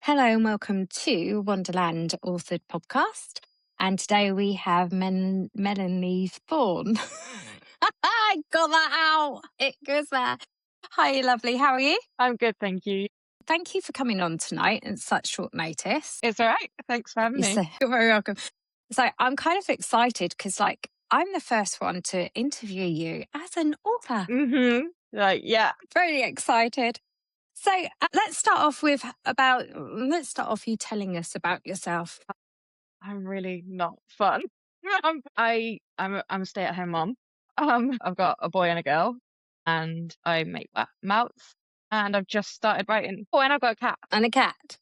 Hello and welcome to Wonderland Authored Podcast. And today we have Melanie Thorne. I got that out. It goes there. Hi, lovely. How are you? I'm good, thank you. Thank you for coming on tonight at such short notice. It's all right. Thanks for having me. You're very welcome. So I'm kind of excited because, I'm the first one to interview you as an author. Yeah. Very excited. So let's start off you telling us about yourself. I'm really not fun. I'm a stay-at-home mom. I've got a boy and a girl, and I make mouths. And I've just started writing. Oh, and I've got a cat, And a cat.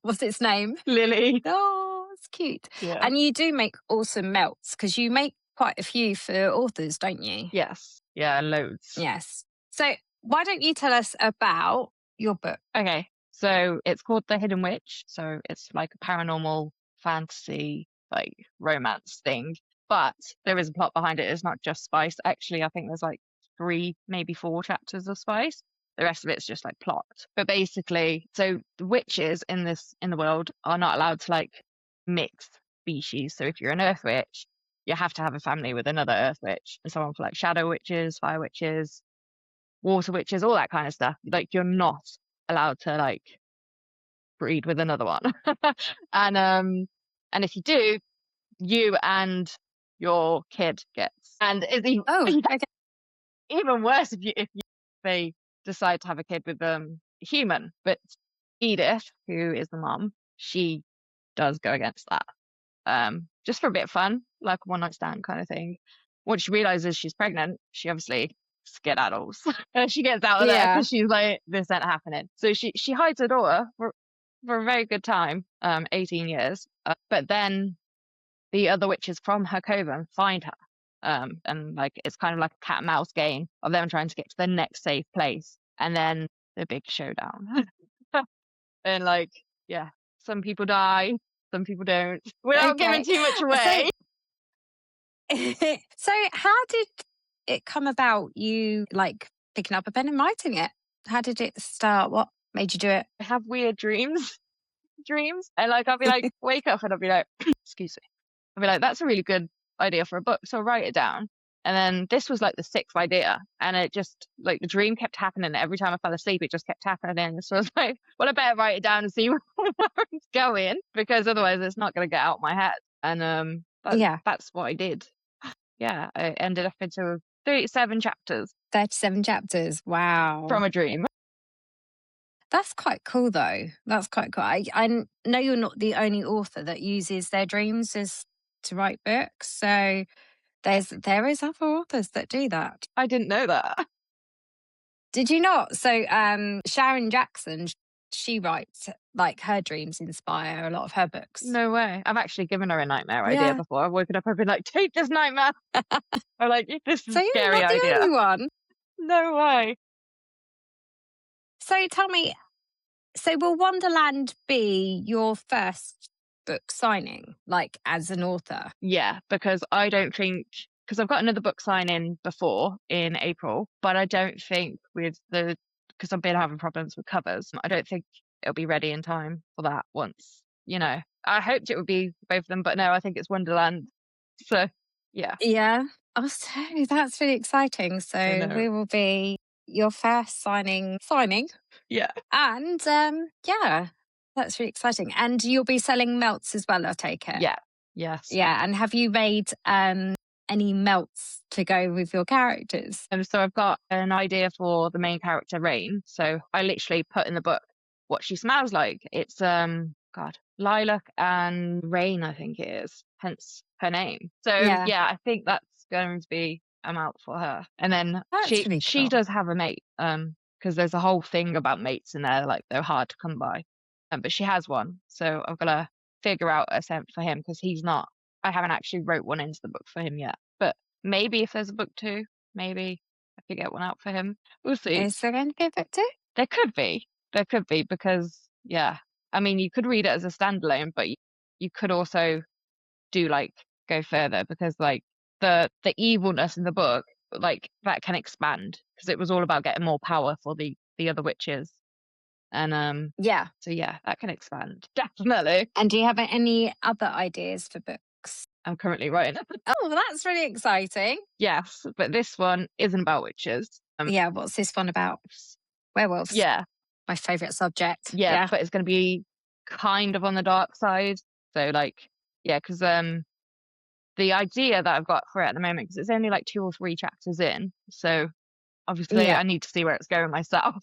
What's its name? Lily. Oh, it's cute. Yeah. And you do make awesome melts because you make quite a few for authors, don't you? Yes. Yeah, loads. Yes. So why don't you tell us about your book? Okay. So it's called The Hidden Witch. So it's like a paranormal fantasy, like romance thing. But there is a plot behind it. It's not just spice. Actually, I think there's like 3, maybe 4 chapters of spice. The rest of it's just like plot. But basically, so the witches in the world are not allowed to like mix species. So if you're an earth witch, you have to have a family with another earth witch. And someone for like shadow witches, fire witches, water witches, all that kind of stuff. Like you're not allowed to like breed with another one. And if you do, you and your kid gets. And it's even, Okay. even worse if they decide to have a kid with a human. But Edith, who is the mom, she does go against that. Just for a bit of fun, like a one night stand kind of thing. Once she realizes she's pregnant, she obviously skedaddles. She gets out of there because she's like, this ain't happening. So she hides her daughter for a very good time, 18 years. But then the other witches from her coven find her. And like it's kind of like a cat and mouse game of them trying to get to the next safe place. And then the big showdown. And like, yeah, some people die, some people don't. Without giving too much away. So how did it come about, you like picking up a pen and writing it? How did it start? What made you do it? I have weird dreams. And like I'll be like, wake up and I'll be like, excuse me. I'll be like, that's a really good idea for a book. So I'll write it down. And then this was like the 6th idea. And it just like the dream kept happening. Every time I fell asleep, it just kept happening. So I was like, well, I better write it down and see where it's going, because otherwise it's not going to get out of my head. And that's what I did. Yeah, I ended up into 37 chapters. 37 chapters. Wow. From a dream. That's quite cool, though. That's quite cool. I know you're not the only author that uses their dreams to write books. So there is other authors that do that. I didn't know that. Did you not? So Sharon Jackson, she writes, like, her dreams inspire a lot of her books. No way. I've actually given her a nightmare idea before. I've woken up and been like, take this nightmare. I'm like, this is a scary idea. So you're not the only one? No way. So tell me, so will Wonderland be your first book signing, like as an author? Yeah, because I don't think, because I've got another book signing before in April, but I don't think because I've been having problems with covers, I don't think it'll be ready in time for that once, I hoped it would be both of them, but no, I think it's Wonderland. So, yeah. Yeah. Oh, so that's really exciting. So we will be your first signing. Yeah. And that's really exciting. And you'll be selling melts as well, I take it. Yeah. Yes. Yeah. And have you made any melts to go with your characters? And so I've got an idea for the main character, Rain. So I literally put in the book what she smells like. It's lilac and rain, I think it is, hence her name. So yeah, I think that's going to be a melt for her. And then she does have a mate, because there's a whole thing about mates in there, like they're hard to come by. But she has one, so I've got to figure out a scent for him, because I haven't actually wrote one into the book for him yet. But maybe if there's a book 2, maybe I could get one out for him. We'll see. Is there going to be a book 2? There could be, because I mean, you could read it as a standalone, but you could also do go further, because the evilness in the book, that can expand, because it was all about getting more power for the other witches. And Yeah. so yeah, that can expand. Definitely. And do you have any other ideas for books? I'm currently writing it. Oh, well, that's really exciting. Yes, but this one isn't about witches. Yeah, what's this one about? Werewolves. Yeah, My favourite subject. yeah, Yeah. but it's going to be kind of on the dark side. So like, yeah, because the idea that I've got for it at the moment, because it's only like 2 or 3 chapters in, so obviously Yeah. I need to see where it's going myself.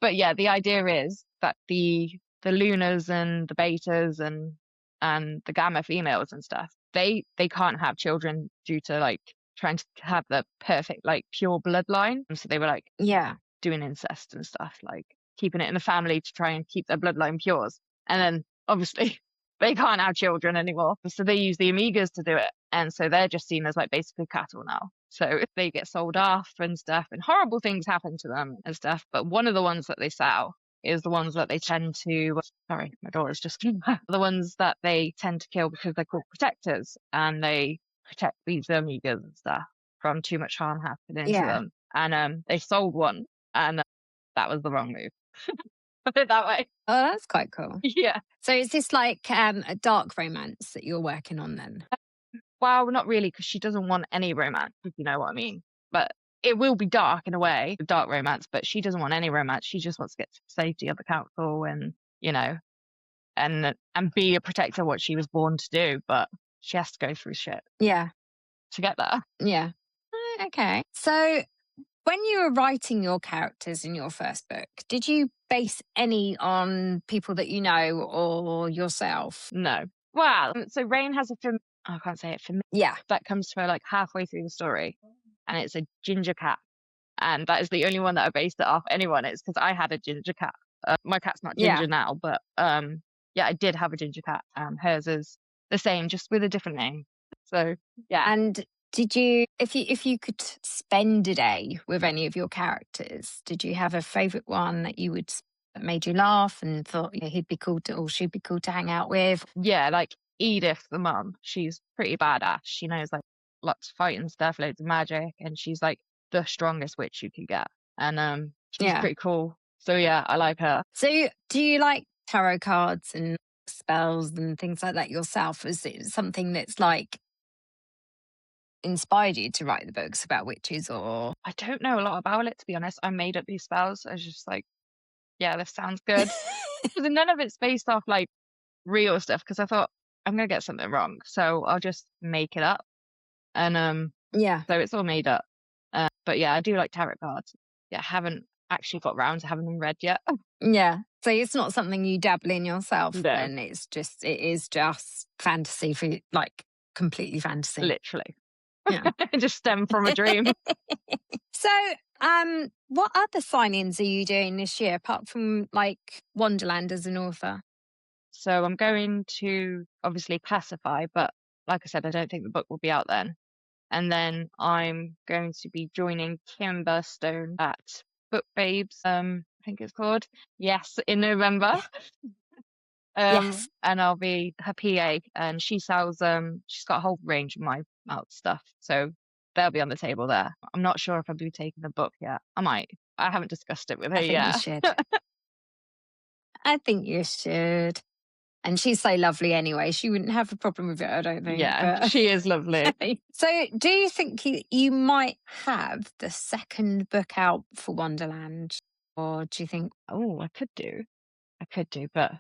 But yeah, the idea is that the lunas and the betas and the gamma females and stuff, they can't have children due to like trying to have the perfect like pure bloodline. And so they were like Yeah. doing incest and stuff, like keeping it in the family to try and keep their bloodline pure. And then obviously they can't have children anymore. So they use the Amigas to do it. And so they're just seen as like basically cattle now. So they get sold off and stuff, and horrible things happen to them and stuff. But one of the ones that they sell is the ones that they tend to, sorry, my daughter's just the ones that they tend to kill because they're called protectors, and they protect these Amigas and stuff from too much harm happening to Yeah. them. And they sold one, and that was the wrong move. Put it that way. Oh, that's quite cool. Yeah. So is this like a dark romance that you're working on then? Well, not really, because she doesn't want any romance, if you know what I mean. But it will be dark in a way, dark romance, but she doesn't want any romance. She just wants to get to safety of the council and, you know, and be a protector of what she was born to do. But she has to go through shit Yeah. to get there. Yeah. Okay. So when you were writing your characters in your first book, did you base any on people that you know or yourself? No. Well, so Rain has I can't say it, Yeah. that comes to her like halfway through the story, and it's a ginger cat. And that is the only one that I based it off anyone. It's because I had a ginger cat. My cat's not ginger Yeah. now, but yeah, I did have a ginger cat. Hers is the same, just with a different name. So yeah. And did you, if you could spend a day with any of your characters, did you have a favourite one that that made you laugh and thought he'd be cool to, or she'd be cool to hang out with? Yeah, like Edith, the mum, she's pretty badass. She knows like lots of fighting stuff, loads of magic, and she's like the strongest witch you could get. And she's Yeah. pretty cool. So yeah, I like her. So do you like tarot cards and spells and things like that yourself? Is it something that's like inspired you to write the books about witches, or? I don't know a lot about it, to be honest. I made up these spells. I was just like, yeah, this sounds good. Because none of it's based off like real stuff, because I thought I'm gonna get something wrong, so I'll just make it up. And Yeah. so it's all made up. But yeah, I do like tarot cards. Yeah, I haven't actually got round to having them read yet. Yeah. So it's not something you dabble in yourself, No. then it is just fantasy for like completely fantasy. Literally. Yeah. It just stemmed from a dream. So what other signings are you doing this year apart from like Wonderland as an author? So I'm going to obviously Pacify, but like I said, I don't think the book will be out then. And then I'm going to be joining Kimber Stone at Book Babes, I think it's called. Yes, in November. Yes. And I'll be her PA, and she sells she's got a whole range of my mouth stuff. So they'll be on the table there. I'm not sure if I'll be taking the book yet. I might. I haven't discussed it with her I think yet. you should. I think you should. And she's so lovely anyway. She wouldn't have a problem with it, I don't think. Yeah, but... she is lovely. So do you think you might have the second book out for Wonderland? Or do you think... Oh, I could do, but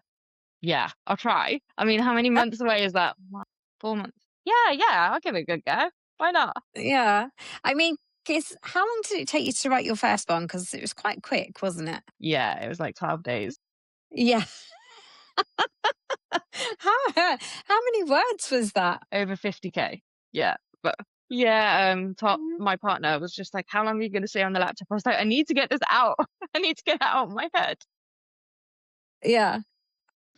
yeah, I'll try. I mean, how many months away is that? 4 months. Yeah, I'll give it a good go. Why not? Yeah. I mean, how long did it take you to write your first one? Because it was quite quick, wasn't it? Yeah, it was like 12 days. Yeah. how many words was that? Over 50K. Yeah. But yeah, my partner was just like, how long are you going to stay on the laptop? I was like, I need to get this out. I need to get it out of my head. Yeah.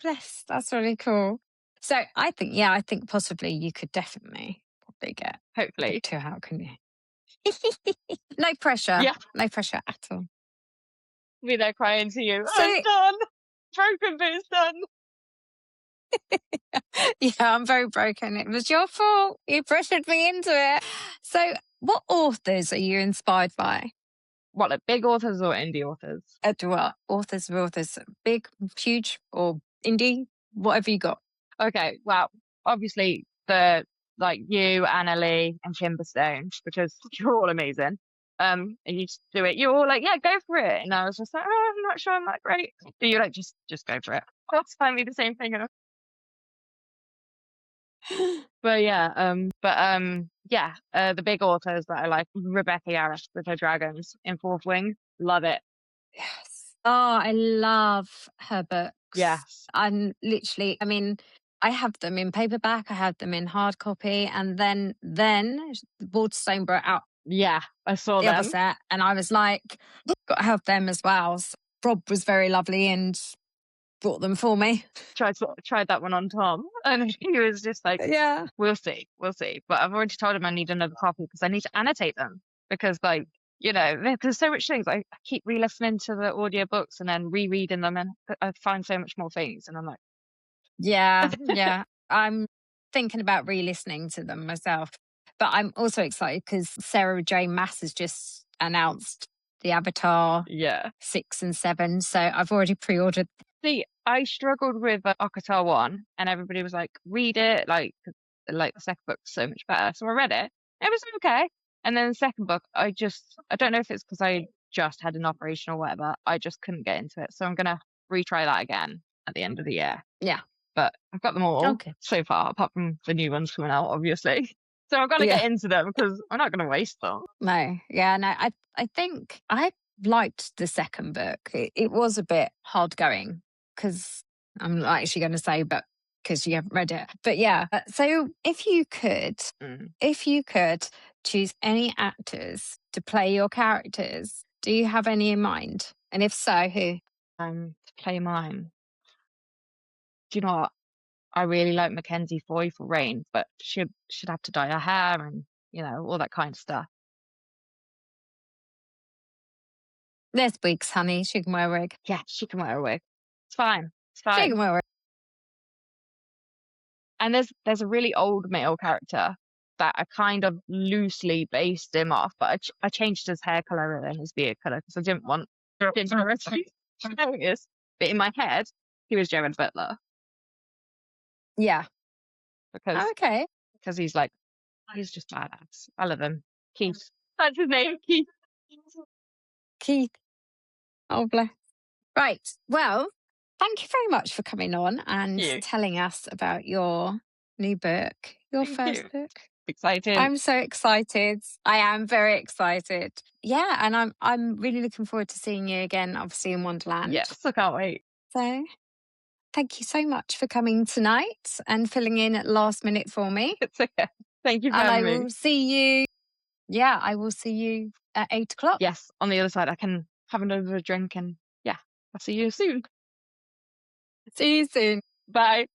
Bless. That's really cool. So I think possibly you could definitely probably get Hopefully. 2 out, couldn't you? No pressure. Yeah. No pressure at all. Be there crying to you. So, I'm done. Broken, but it's done. Yeah, I'm very broken. It was your fault. You pressured me into it. So what authors are you inspired by? What, like big authors or indie authors? Authors, big, huge, or indie, whatever you got. Okay, well, obviously the like you, Anna Lee, and Kimberstone, because you're all amazing. And you just do it. You're all like, yeah, go for it. And I was just like, oh, I'm not sure I'm that great. But you're like, just go for it. That's finally the same thing. But yeah, the big authors that I like, Rebecca Yarros with her dragons in Fourth Wing. Love it. Yes. Oh, I love her books. Yes. I'm literally, I mean, I have them in paperback, I have them in hard copy, and then Waterstone brought out Yeah, I saw the other them. set, and I was like, got to have them as well. So Rob was very lovely and bought them for me. Tried that one on Tom, and he was just like, Yeah. we'll see. But I've already told him I need another copy because I need to annotate them because, like, you know, there's so much things. I keep re-listening to the audiobooks and then rereading them, and I find so much more things, and I'm like, Yeah, yeah. I'm thinking about re-listening to them myself. But I'm also excited because Sarah J. Maas has just announced the Avatar yeah. 6 and 7. So I've already pre-ordered. See, I struggled with Akatar 1, and everybody was like, read it, like the second book's so much better. So I read it. It was okay. And then the second book, I don't know if it's because I just had an operation or whatever. I just couldn't get into it. So I'm gonna retry that again at the end of the year. Yeah. But I've got them all Okay. so far, apart from the new ones coming out, obviously. So I've got to Yeah. get into them because I'm not going to waste them. No. Yeah. No, I think I liked the second book. It was a bit hard going because I'm not actually going to say, but because you haven't read it. But yeah. So if you could choose any actors to play your characters, do you have any in mind? And if so, who? To play mine. Do you know what? I really like Mackenzie Foy for Rain, but she'd have to dye her hair and, you know, all that kind of stuff. There's wigs, honey. She can wear a wig. Yeah, she can wear a wig. It's fine. It's She fine. can wear a wig. And there's a really old male character that I kind of loosely based him off, but I changed his hair color and his beard color because I didn't want notice. But in my head, he was Jared Butler Yeah. because Okay. he's just badass. I love him. Keith. That's his name, Keith. Keith. Oh, bless. Right. Well, thank you very much for coming on and telling us about your new book, your first book. Excited. I'm so excited. I am very excited. Yeah, and I'm really looking forward to seeing you again, obviously in Wonderland. Yes, I can't wait. So thank you so much for coming tonight and filling in at last minute for me. It's okay. Thank you for And I having me. will see you. Yeah, I will see you at 8 o'clock. Yes, on the other side, I can have another drink and yeah, I'll see you soon. See you soon. Bye.